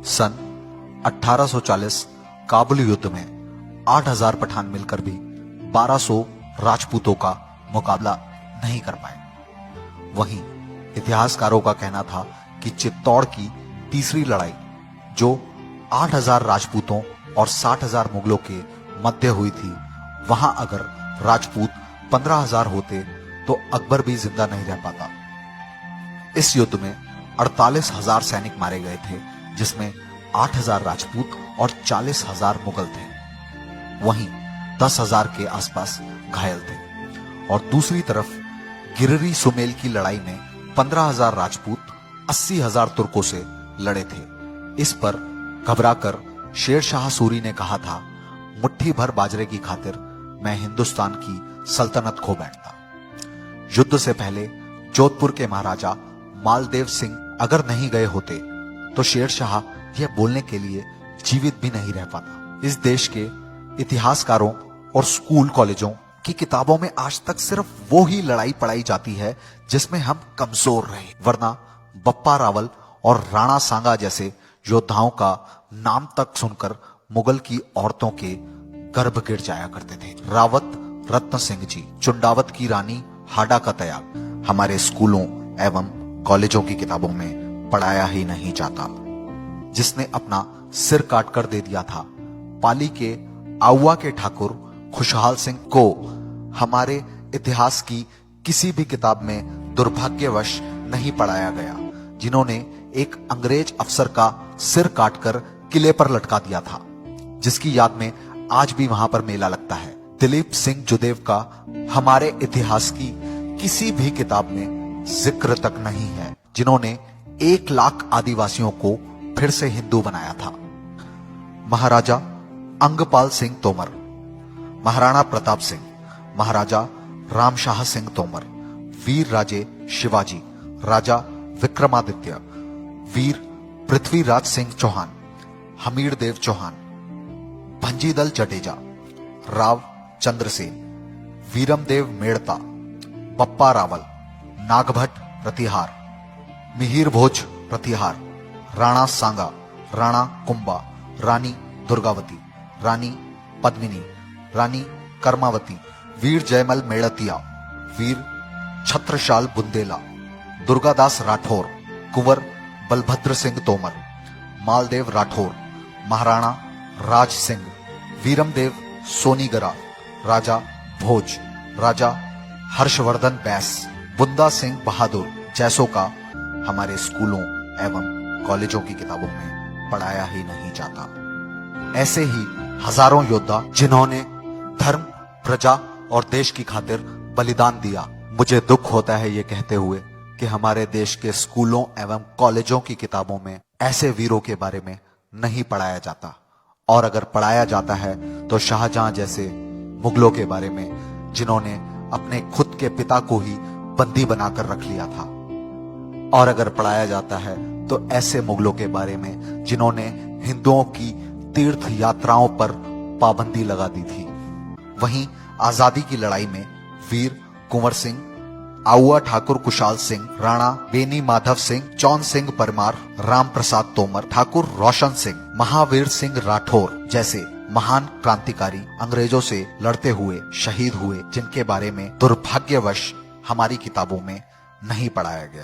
सन 1840 काबुल युद्ध में 8000 पठान मिलकर भी 1200 राजपूतों का मुकाबला नहीं कर पाए। वहीं इतिहासकारों का कहना था कि चित्तौड़ की तीसरी लड़ाई, जो 8000 राजपूतों और 60,000 मुगलों के मध्य हुई थी, वहां अगर राजपूत 15,000 होते तो अकबर भी जिंदा नहीं रह पाता। इस युद्ध में 48,000 सैनिक मारे गए थे, जिसमें 8,000 राजपूत और 40,000 मुगल थे। वहीं 10,000 के आसपास घायल थे और दूसरी तरफ गिरिरी सुमेल की लड़ाई में 15,000 राजपूत 80,000 तुर्कों से लड़े थे। इस पर घबराकर शेर शाह सूरी ने कहा था, मुट्ठी भर बाजरे की खातिर मैं हिंदुस्तान की सल्तनत खो बैठता। युद्ध से पहले जोधपुर के महाराजा मालदेव सिंह अगर नहीं गए होते तो शेर शाह यह बोलने के लिए जीवित भी नहीं रह पाता। इस देश के इतिहासकारों और स्कूल कॉलेजों की किताबों में आज तक सिर्फ वो ही लड़ाई पढ़ाई जाती है जिसमें हम कमजोर रहे, वरना बप्पा रावल और राणा सांगा जैसे योद्धाओं का नाम तक सुनकर मुगल की औरतों के गर्भ गिर जाया करते थे। रावत रत्न सिंह जी, चुंडावत की रानी हाडा का त्याग हमारे स्कूलों एवं कॉलेजों की किताबों में पढ़ाया ही नहीं जाता। जिसने अपना सिर काट कर दे दिया था, पाली के आउवा के ठाकुर खुशहाल सिंह को हमारे इतिहास की किसी भी किताब में दुर्भाग्यवश नहीं पढ़ाया गया, जिन्होंने एक अंग्रेज अफसर का सिर काटकर किले पर लटका दिया था, जिसकी याद में आज भी वहां पर मेला लगता है। दिलीप सिंह जुदेव का हमारे इतिहास की किसी भी किताब में जिक्र तक नहीं है, जिन्होंने 1 लाख आदिवासियों को फिर से हिंदू बनाया था। महाराजा अंगपाल सिंह तोमर, महाराणा प्रताप सिंह, महाराजा रामशाह सिंह तोमर, वीर राजे शिवाजी, राजा विक्रमादित्य, वीर पृथ्वीराज सिंह चौहान, हमीरदेव चौहान, भंजीदल जडेजा, राव चंद्रसेन, वीरमदेव मेड़ता, बप्पा रावल, नागभट्ट प्रतिहार, मिहिर भोज प्रतिहार, राणा सांगा, राणा कुंभा, रानी दुर्गावती, रानी पद्मिनी, रानी कर्मावती, वीर जयमल मेड़तिया, वीर छत्रशाल बुंदेला, दुर्गादास राठौर, कुंवर बलभद्र सिंह तोमर, मालदेव राठौर, महाराणा राज सिंह, वीरमदेव सोनीगरा, राजा भोज, राजा हर्षवर्धन बैस, बुंदा सिंह बहादुर जैसों का हमारे स्कूलों एवं कॉलेजों की किताबों में पढ़ाया ही नहीं जाता। ऐसे ही हजारों योद्धा जिन्होंने धर्म, प्रजा और देश की खातिर बलिदान दिया। मुझे दुख होता है ये कहते हुए कि हमारे देश के स्कूलों एवं कॉलेजों की किताबों में ऐसे वीरों के बारे में नहीं पढ़ाया जाता, और अगर पढ़ाया जाता है तो शाहजहां जैसे मुगलों के बारे में, जिन्होंने अपने खुद के पिता को ही बंदी बनाकर रख लिया था। और अगर पढ़ाया जाता है तो ऐसे मुगलों के बारे में जिन्होंने हिंदुओं की तीर्थ यात्राओं पर पाबंदी लगा दी थी। वहीं आजादी की लड़ाई में वीर कुंवर सिंह, आउवा ठाकुर कुशाल सिंह, राणा बेनी माधव सिंह, चौन सिंह परमार, राम प्रसाद तोमर, ठाकुर रोशन सिंह, महावीर सिंह राठौर जैसे महान क्रांतिकारी अंग्रेजों से लड़ते हुए शहीद हुए, जिनके बारे में दुर्भाग्यवश हमारी किताबों में नहीं पढ़ाया गया।